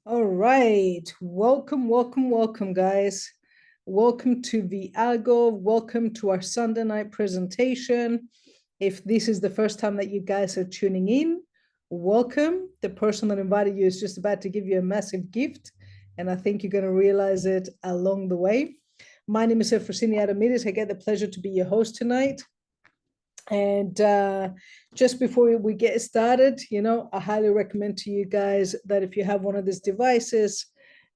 All right, welcome, guys. Welcome to Viago. Welcome to our Sunday night presentation. If this is the first time that you guys are tuning in, welcome. The person that invited you is just about to give you a massive gift, and I think you're going to realize it along the way. My name is Efrosini Adamides. I get the pleasure to be your host tonight. And just before we get started, I highly recommend to you guys that if you have one of these devices,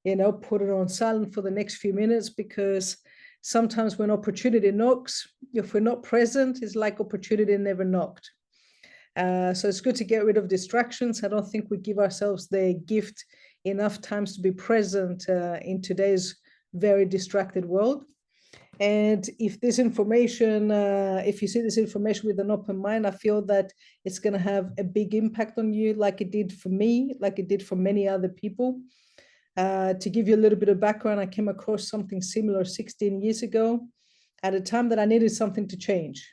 put it on silent for the next few minutes, because sometimes when opportunity knocks, if we're not present, it's like opportunity never knocked. So it's good to get rid of distractions. I don't think we give ourselves the gift enough times to be present in today's very distracted world. And if this information, if you see this information with an open mind, I feel that it's going to have a big impact on you, like it did for me, like it did for many other people. To give you a little bit of background, I came across something similar 16 years ago at a time that I needed something to change.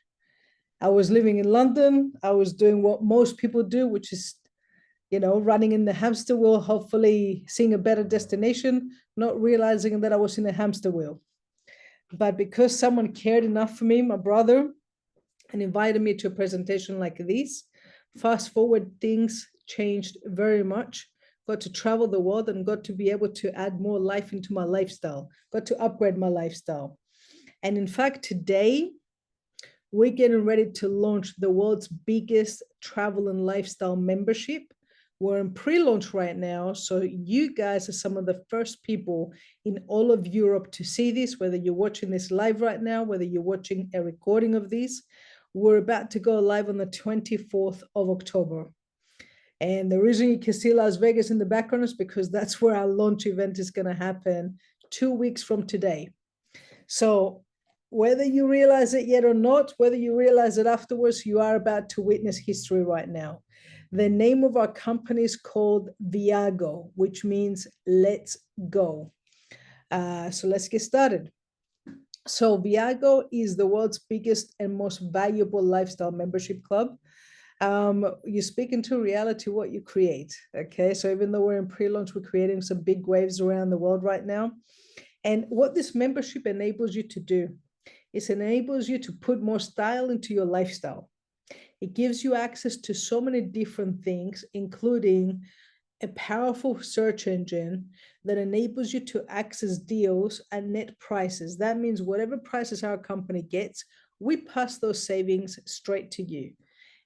I was living in London. I was doing what most people do, which is, running in the hamster wheel, hopefully seeing a better destination, not realizing that I was in a hamster wheel. But because someone cared enough for me, my brother, and invited me to a presentation like this, fast forward, things changed very much. Got to travel the world and got to be able to add more life into my lifestyle, got to upgrade my lifestyle. And in fact, today, we're getting ready to launch the world's biggest travel and lifestyle membership. We're in pre-launch right now, so you guys are some of the first people in all of Europe to see this, whether you're watching this live right now, whether you're watching a recording of this. We're about to go live on the 24th of October. And the reason you can see Las Vegas in the background is because that's where our launch event is going to happen 2 weeks from today. So whether you realize it yet or not, whether you realize it afterwards, you are about to witness history right now. The name of our company is called Viago, which means let's go. So let's get started. So Viago is the world's biggest and most valuable lifestyle membership club. You speak into reality what you create. Okay, so even though we're in pre-launch, we're creating some big waves around the world right now. And what this membership enables you to do is enables you to put more style into your lifestyle. It gives you access to so many different things, including a powerful search engine that enables you to access deals at net prices. That means whatever prices our company gets, we pass those savings straight to you.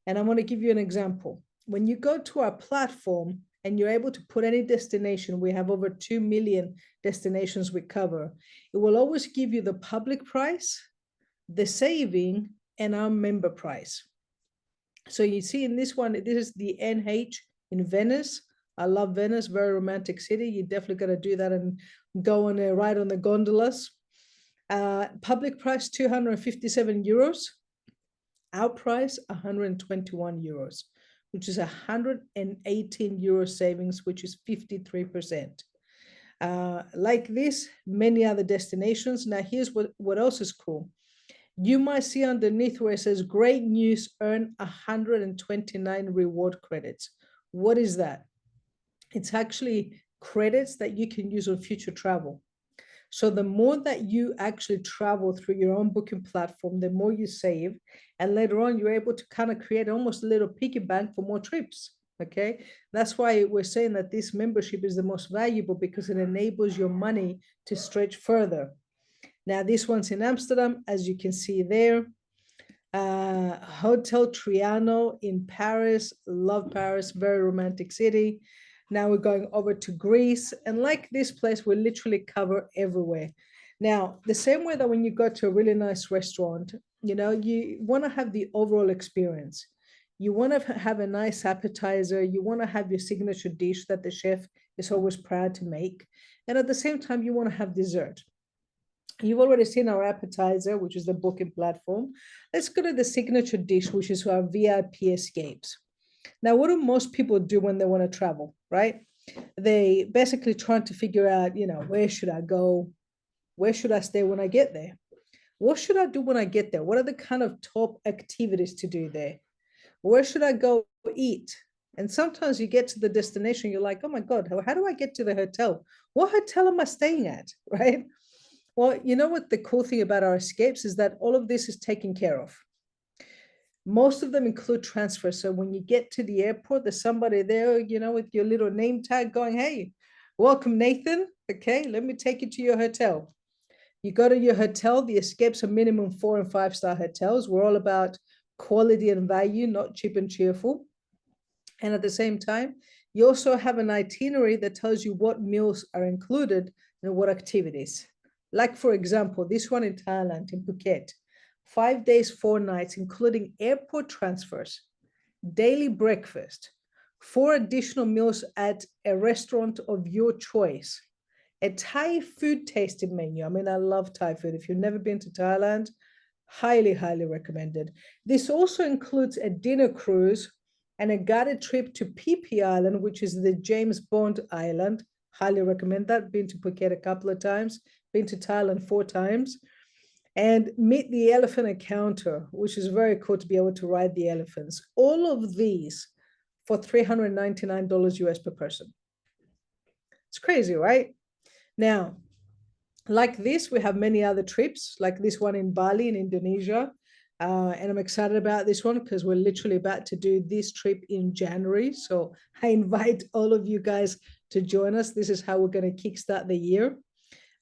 And I want to give you an example. When you go to our platform and you're able to put any destination, we have over 2 million destinations we cover. It will always give you the public price, the saving, and our member price. So you see in this one, this is the NH in Venice. I love Venice, very romantic city. You definitely got to do that and go on a ride on the gondolas. Public price, 257 euros. Our price, 121 euros, which is 118 euro savings, which is 53%. Like this, many other destinations. Now, here's what else is cool. You might see underneath where it says, great news, earn 129 reward credits. What is that? It's actually credits that you can use on future travel. So the more that you actually travel through your own booking platform, the more you save. And later on, you're able to kind of create almost a little piggy bank for more trips. Okay, that's why we're saying that this membership is the most valuable, because it enables your money to stretch further. Now, this one's in Amsterdam, as you can see there. Hotel Triano in Paris. Love Paris, very romantic city. Now we're going over to Greece. And like this place, we literally cover everywhere. Now, the same way that when you go to a really nice restaurant, you want to have the overall experience. You want to have a nice appetizer. You want to have your signature dish that the chef is always proud to make. And at the same time, you want to have dessert. You've already seen our appetizer, which is the booking platform. Let's go to the signature dish, which is our VIP escapes. Now, what do most people do when they want to travel, right? They basically trying to figure out, where should I go? Where should I stay when I get there? What should I do when I get there? What are the kind of top activities to do there? Where should I go eat? And sometimes you get to the destination, you're like, oh my God, how do I get to the hotel? What hotel am I staying at? Right? Well, you know what the cool thing about our escapes is that all of this is taken care of. Most of them include transfer. So when you get to the airport, there's somebody there, with your little name tag going, hey, welcome, Nathan. Okay, let me take you to your hotel. You go to your hotel, the escapes are minimum 4 and 5 star hotels. We're all about quality and value, not cheap and cheerful. And at the same time, you also have an itinerary that tells you what meals are included and what activities. Like, for example, this one in Thailand, in Phuket, 5 days, 4 nights, including airport transfers, daily breakfast, 4 additional meals at a restaurant of your choice, a Thai food tasting menu. I mean, I love Thai food. If you've never been to Thailand, highly, highly recommended. This also includes a dinner cruise and a guided trip to Phi Phi Island, which is the James Bond Island. Highly recommend that. Been to Phuket a couple of times, been to Thailand 4 times. And meet the elephant encounter, which is very cool to be able to ride the elephants. All of these for $399 US per person. It's crazy, right? Now, like this, we have many other trips, like this one in Bali in Indonesia. And I'm excited about this one because we're literally about to do this trip in January. So I invite all of you guys to join us. This is how we're going to kickstart the year.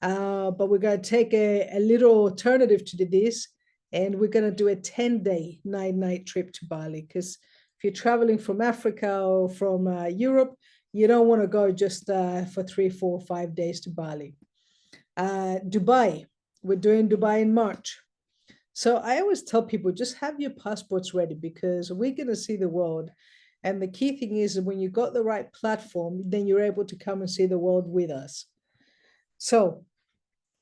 But we're going to take a little alternative to this, and we're going to do a 10-day, 9-night trip to Bali. Because if you're traveling from Africa or from Europe, you don't want to go just for 3, 4, 5 days to Bali. Dubai, we're doing Dubai in March. So I always tell people, just have your passports ready because we're going to see the world. And the key thing is when you got the right platform, then you're able to come and see the world with us. So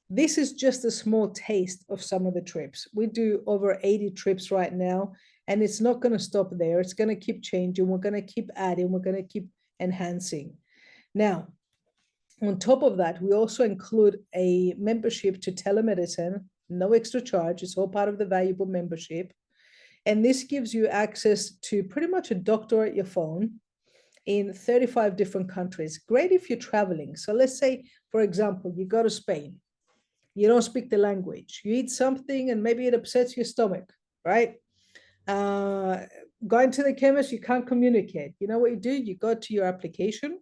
this is just a small taste of some of the trips. We do over 80 trips right now, and it's not going to stop there. It's going to keep changing. We're going to keep adding. We're going to keep enhancing. Now, on top of that, we also include a membership to telemedicine, no extra charge. It's all part of the valuable membership. And this gives you access to pretty much a doctor at your phone in 35 different countries. Great if you're traveling. So let's say, for example, you go to Spain. You don't speak the language. You eat something and maybe it upsets your stomach, right? Going to the chemist, you can't communicate. You know what you do? You go to your application.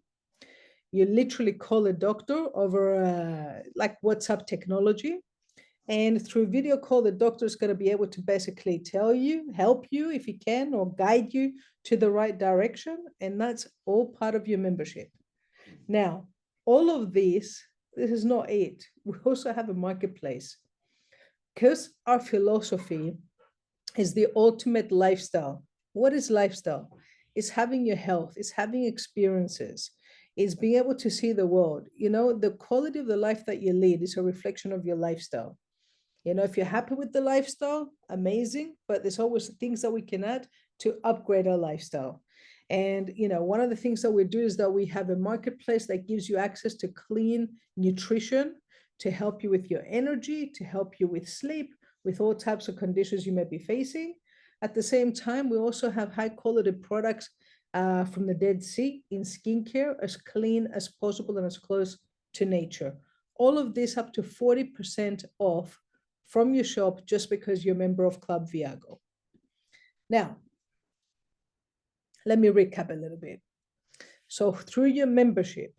You literally call a doctor over like WhatsApp technology. And through video call, the doctor is going to be able to basically tell you, help you if he can, or guide you to the right direction. And that's all part of your membership. Now, all of this is not it. We also have a marketplace because our philosophy is the ultimate lifestyle. What is lifestyle? It's having your health, it's having experiences, it's being able to see the world. The quality of the life that you lead is a reflection of your lifestyle. If you're happy with the lifestyle, amazing, but there's always things that we can add to upgrade our lifestyle. And, one of the things that we do is that we have a marketplace that gives you access to clean nutrition to help you with your energy, to help you with sleep, with all types of conditions you may be facing. At the same time, we also have high quality products from the Dead Sea in skincare, as clean as possible and as close to nature. All of this up to 40% off from your shop just because you're a member of Club Viago. Now, let me recap a little bit. So through your membership,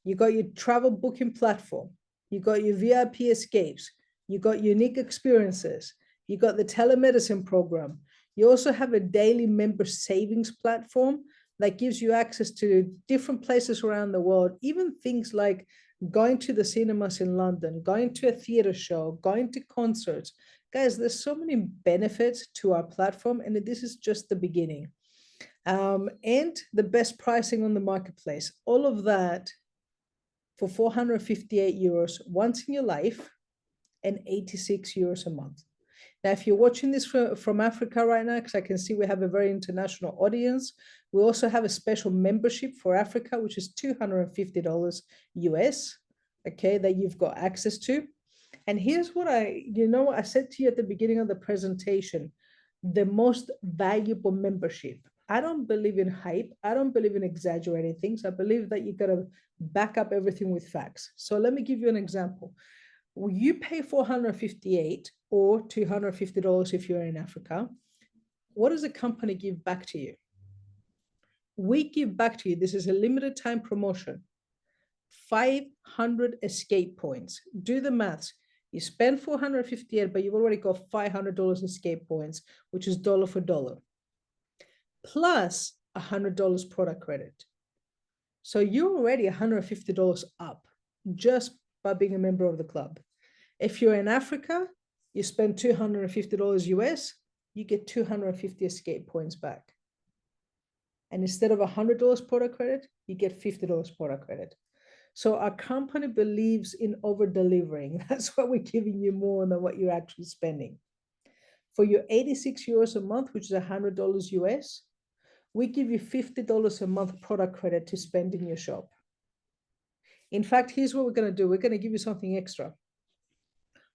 you got your travel booking platform, you got your VIP escapes, you got unique experiences, you got the telemedicine program. You also have a daily member savings platform that gives you access to different places around the world, even things like going to the cinemas in London, going to a theater show, going to concerts. Guys, there's so many benefits to our platform, and this is just the beginning. And the best pricing on the marketplace. All of that for 458 euros once in your life and 86 euros a month. Now, if you're watching this from Africa right now, because I can see we have a very international audience, we also have a special membership for Africa, which is $250 US, okay, that you've got access to. And here's what I said to you at the beginning of the presentation. the most valuable membership. I don't believe in hype. I don't believe in exaggerating things. I believe that you got to back up everything with facts. So let me give you an example. You pay 458 or $250 if you're in Africa. What does the company give back to you? We give back to you, this is a limited time promotion, 500 escape points. Do the maths. You spend 458, but you've already got $500 escape points, which is dollar for dollar, plus $100 product credit. So you're already $150 up just by being a member of the club. If you're in Africa, you spend $250 US, you get 250 escape points back. And instead of $100 product credit, you get $50 product credit. So our company believes in over delivering. That's why we're giving you more than what you're actually spending. For your 86 euros a month, which is $100 US, we give you $50 a month product credit to spend in your shop. In fact, here's what we're going to do. We're going to give you something extra.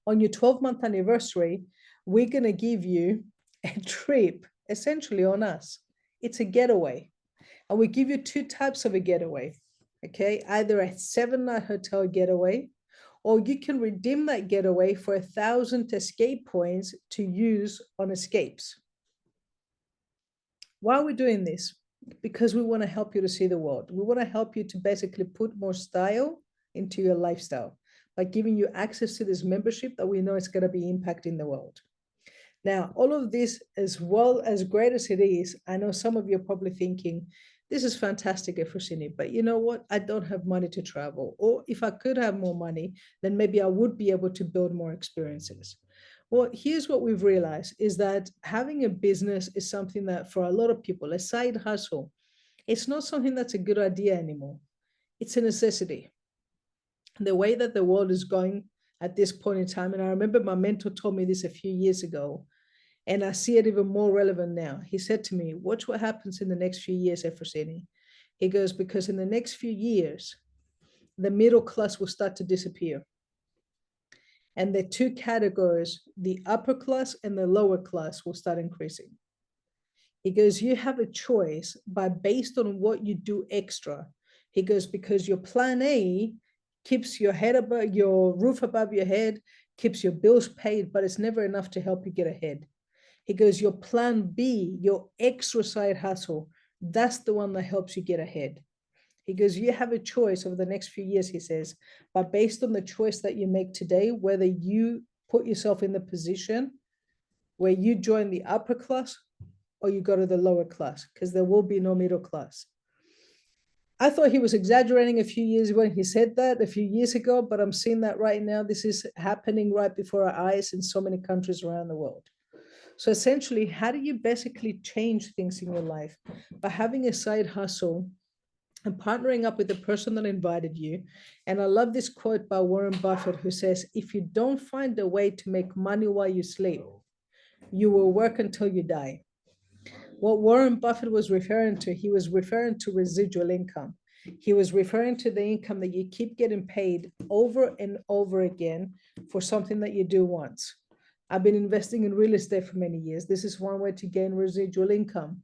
On your 12-month anniversary, we're going to give you a trip essentially on us. It's a getaway. And we give you two types of a getaway. Okay, either a 7-night hotel getaway, or you can redeem that getaway for 1,000 escape points to use on escapes. Why are we doing this? Because we want to help you to see the world. We want to help you to basically put more style into your lifestyle by giving you access to this membership that we know is going to be impacting the world. Now, all of this, as well as great as it is, I know some of you are probably thinking, this is fantastic, Efrosini, but you know what? I don't have money to travel. Or if I could have more money, then maybe I would be able to build more experiences. Well, here's what we've realized is that having a business is something that for a lot of people, a side hustle, it's not something that's a good idea anymore. It's a necessity. The way that the world is going at this point in time, and I remember my mentor told me this a few years ago, and I see it even more relevant now. He said to me, watch what happens in the next few years, Efrosini. He goes, because in the next few years, the middle class will start to disappear. And the two categories, the upper class and the lower class, will start increasing. He goes, you have a choice by based on what you do extra. He goes, because your plan A keeps your head above, your roof above your head, keeps your bills paid, but it's never enough to help you get ahead. He goes, your plan B, your extra side hustle, that's the one that helps you get ahead. He goes, you have a choice over the next few years, he says, but based on the choice that you make today, whether you put yourself in the position where you join the upper class or you go to the lower class, because there will be no middle class. I thought he was exaggerating a few years when he said that a few years ago, but I'm seeing that right now. This is happening right before our eyes in so many countries around the world. So essentially, how do you basically change things in your life? By having a side hustle and partnering up with the person that invited you. And I love this quote by Warren Buffett, who says, if you don't find a way to make money while you sleep, you will work until you die. What Warren Buffett was referring to, he was referring to residual income. He was referring to the income that you keep getting paid over and over again for something that you do once. I've been investing in real estate for many years. This is one way to gain residual income.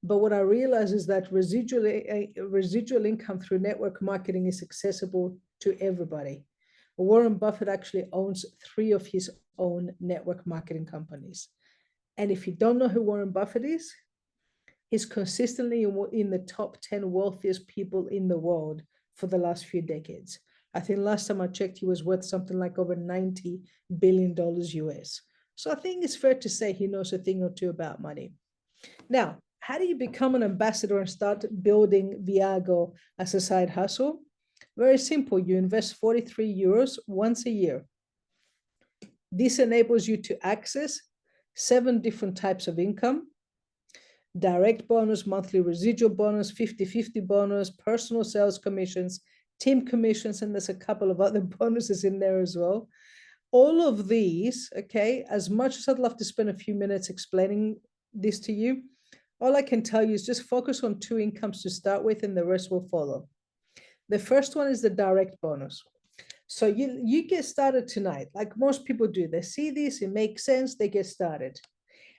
But what I realize is that residual income through network marketing is accessible to everybody. Warren Buffett actually owns 3 of his own network marketing companies. And if you don't know who Warren Buffett is, he's consistently in the top 10 wealthiest people in the world for the last few decades. I think last time I checked, he was worth something like over $90 billion US. So I think it's fair to say he knows a thing or two about money. Now, how do you become an ambassador and start building Viago as a side hustle? Very simple. You invest 43 euros once a year. This enables you to access 7 different types of income: direct bonus, monthly residual bonus, 50-50 bonus, personal sales commissions, team commissions, and there's a couple of other bonuses in there as well. All of these, okay, as much as I'd love to spend a few minutes explaining this to you, all I can tell you is just focus on 2 incomes to start with, and the rest will follow. The first one is the direct bonus. So you get started tonight, like most people do. They see this, it makes sense, they get started.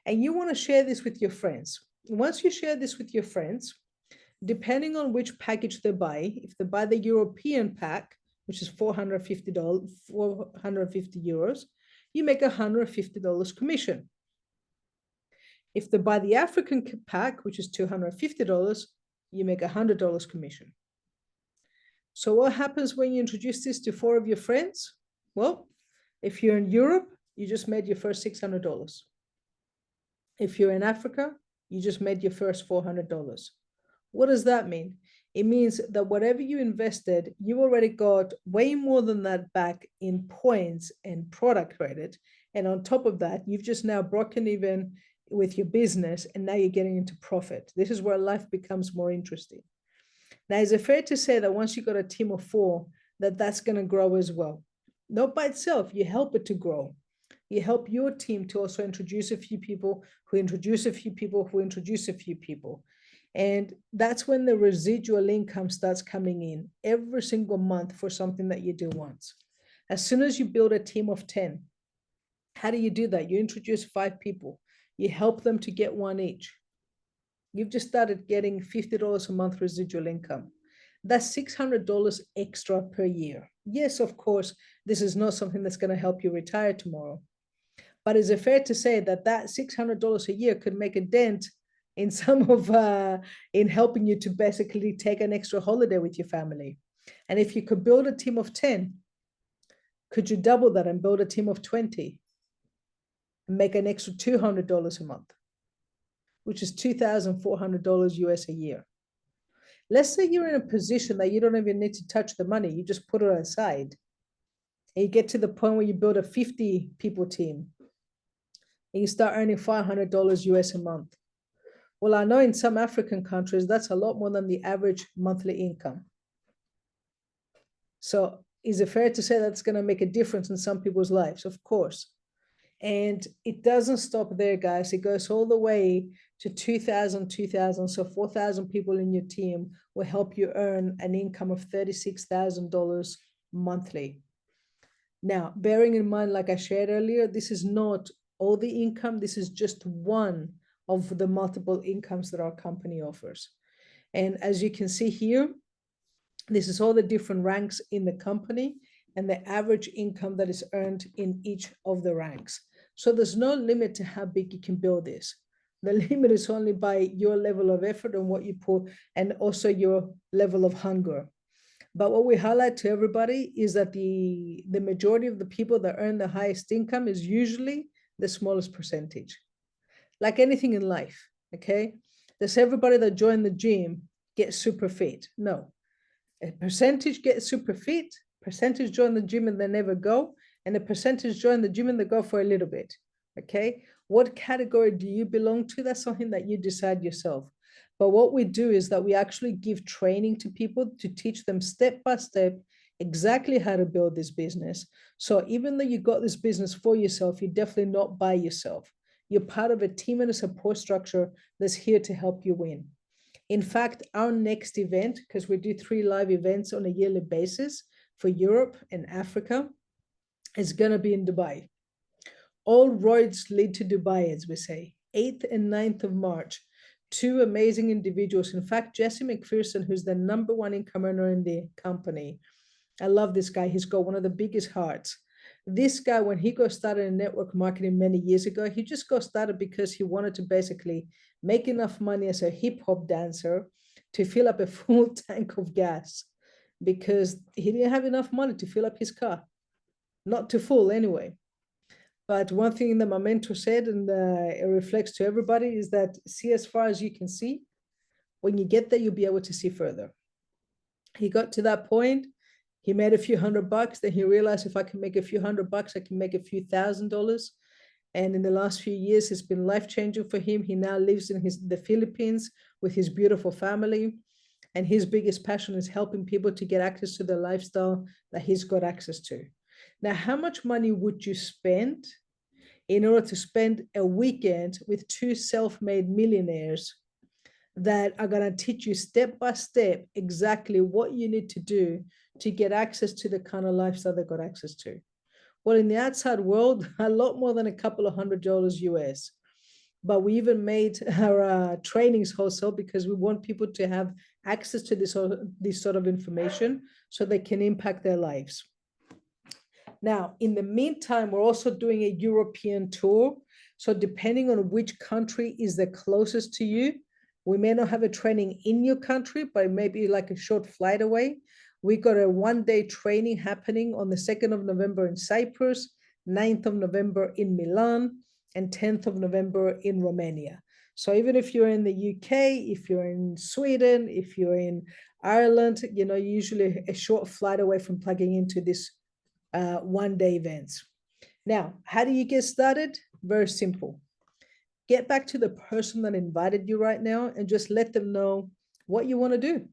And you want to share this with your friends. Once you share this with your friends, depending on which package they buy, if they buy the European pack, which is $450, 450 euros, you make $150 commission. If they buy the African pack, which is $250, you make $100 commission. So what happens when you introduce this to 4 of your friends? Well, if you're in Europe, you just made your first $600. If you're in Africa, you just made your first $400. What does that mean? It means that whatever you invested, you already got way more than that back in points and product credit. And on top of that, you've just now broken even with your business, and now you're getting into profit. This is where life becomes more interesting. Now, is it fair to say that once you got a team of 4, that's going to grow as well? Not by itself, you help it to grow. You help your team to also introduce a few people who introduce a few people who introduce a few people. And that's when the residual income starts coming in every single month for something that you do once. As soon as you build a team of 10, how do you do that? You introduce 5 people. You help them to get 1 each. You've just started getting $50 a month residual income. That's $600 extra per year. Yes, of course, this is not something that's going to help you retire tomorrow. But is it fair to say that $600 a year could make a dent in some of in helping you to basically take an extra holiday with your family? And if you could build a team of 10, could you double that and build a team of 20 and make an extra $200 a month, which is $2,400 US a year? Let's say you're in a position that you don't even need to touch the money. You just put it aside. And you get to the point where you build a 50 people team and you start earning $500 US a month. Well, I know in some African countries, that's a lot more than the average monthly income. So is it fair to say that's going to make a difference in some people's lives? Of course. And it doesn't stop there, guys. It goes all the way to 2,000. So 4,000 people in your team will help you earn an income of $36,000 monthly. Now, bearing in mind, like I shared earlier, this is not all the income. This is just one of the multiple incomes that our company offers. And as you can see here, this is all the different ranks in the company and the average income that is earned in each of the ranks. So there's no limit to how big you can build this. The limit is only by your level of effort and what you put, and also your level of hunger. But what we highlight to everybody is that the majority of the people that earn the highest income is usually the smallest percentage. Like anything in life, okay? Does everybody that joined the gym get super fit? No. A percentage get super fit, percentage join the gym and they never go, and a percentage join the gym and they go for a little bit, okay? What category do you belong to? That's something that you decide yourself. But what we do is that we actually give training to people to teach them step by step exactly how to build this business. So even though you got this business for yourself, you're definitely not by yourself. You're part of a team and a support structure that's here to help you win. In fact, our next event, because we do 3 live events on a yearly basis for Europe and Africa, is going to be in Dubai. All roads lead to Dubai, as we say, 8th and 9th of March. 2 amazing individuals. In fact, Jesse McPherson, who's the #1 income earner in the company. I love this guy. He's got one of the biggest hearts. This guy, when he got started in network marketing many years ago, he just got started because he wanted to basically make enough money as a hip hop dancer to fill up a full tank of gas, because he didn't have enough money to fill up his car. Not too full anyway. But one thing that my mentor said, and it reflects to everybody, is that see as far as you can see. When you get there, you'll be able to see further. He got to that point. He made a few $100. Then he realized, if I can make a few $100, I can make a few $1,000s. And in the last few years, it's been life-changing for him. He now lives in the Philippines with his beautiful family. And his biggest passion is helping people to get access to the lifestyle that he's got access to. Now, how much money would you spend in order to spend a weekend with 2 self-made millionaires that are going to teach you step by step exactly what you need to do to get access to the kind of lifestyle they got access to? Well, in the outside world, a lot more than a couple of $100 US. but we even made our trainings wholesale because we want people to have access to this sort of information so they can impact their lives. Now, in the meantime, we're also doing a European tour. So depending on which country is the closest to you, we may not have a training in your country, but maybe like a short flight away. We got a one-day training happening on the 2nd of November in Cyprus, 9th of November in Milan, and 10th of November in Romania. So even if you're in the UK, if you're in Sweden, if you're in Ireland, usually a short flight away from plugging into this one-day events. Now, how do you get started? Very simple. Get back to the person that invited you right now and just let them know what you want to do.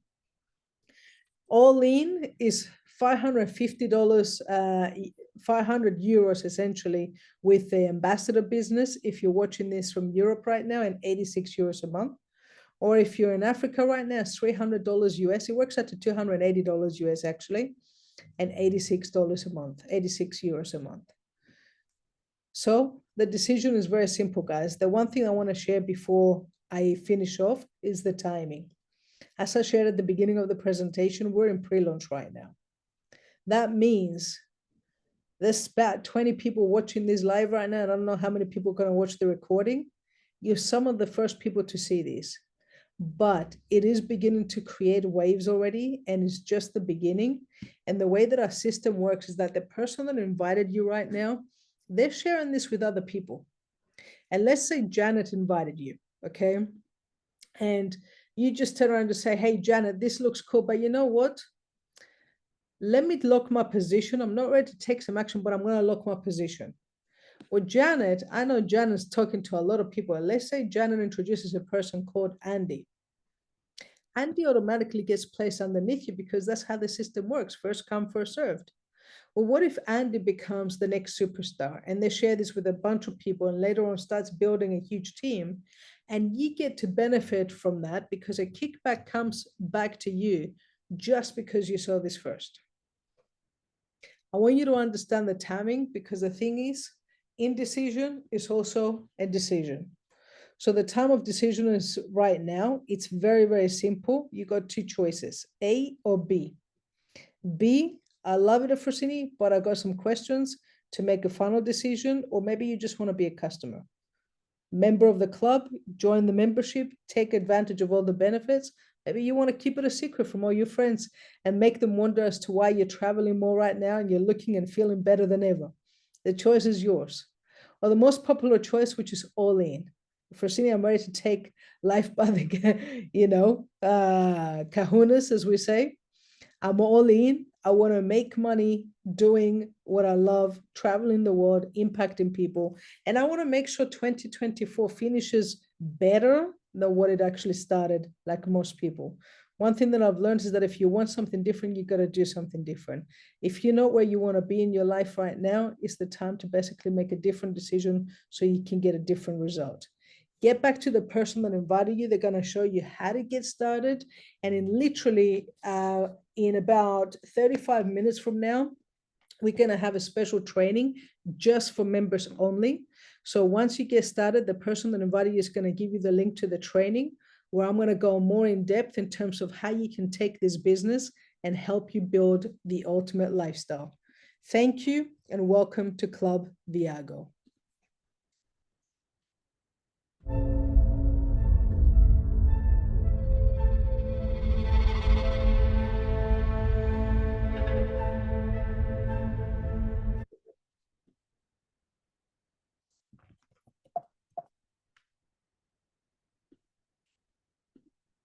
All in is $550, 500 euros essentially with the ambassador business if you're watching this from Europe right now, and 86 euros a month. Or if you're in Africa right now, it's $300 US. It works out to $280 US actually, and $86 a month, 86 euros a month. So the decision is very simple, guys. The one thing I want to share before I finish off is the timing. As I shared at the beginning of the presentation, we're in pre-launch right now. That means there's about 20 people watching this live right now. I don't know how many people are going to watch the recording. You're some of the first people to see this, but it is beginning to create waves already, and it's just the beginning. And the way that our system works is that the person that invited you right now, they're sharing this with other people. And let's say Janet invited you, okay? And you just turn around and say, hey, Janet, this looks cool, but you know what? Let me lock my position. I'm not ready to take some action, but I'm going to lock my position. Well, Janet, I know Janet's talking to a lot of people. Let's say Janet introduces a person called Andy. Andy automatically gets placed underneath you because that's how the system works. First come, first served. Well, what if Andy becomes the next superstar and they share this with a bunch of people and later on starts building a huge team, and you get to benefit from that because a kickback comes back to you just because you saw this first. I want you to understand the timing, because the thing is, indecision is also a decision. So the time of decision is right now. It's very, very simple. You got two choices, A or B. B, I love it at Frosini, but I got some questions to make a final decision, or maybe you just want to be a customer. Member of the club, join the membership, take advantage of all the benefits. Maybe you want to keep it a secret from all your friends and make them wonder as to why you're traveling more right now and you're looking and feeling better than ever. The choice is yours. Or the most popular choice, which is all in. Frosini, I'm ready to take life by the, kahunas, as we say. I'm all in. I want to make money doing what I love, traveling the world, impacting people. And I want to make sure 2024 finishes better than what it actually started, like most people. One thing that I've learned is that if you want something different, you got to do something different. If you know where you want to be in your life right now, it's the time to basically make a different decision so you can get a different result. Get back to the person that invited you. They're going to show you how to get started. And in literally in about 35 minutes from now, we're going to have a special training just for members only. So once you get started, the person that invited you is going to give you the link to the training, where I'm going to go more in depth in terms of how you can take this business and help you build the ultimate lifestyle. Thank you and welcome to Club Viago.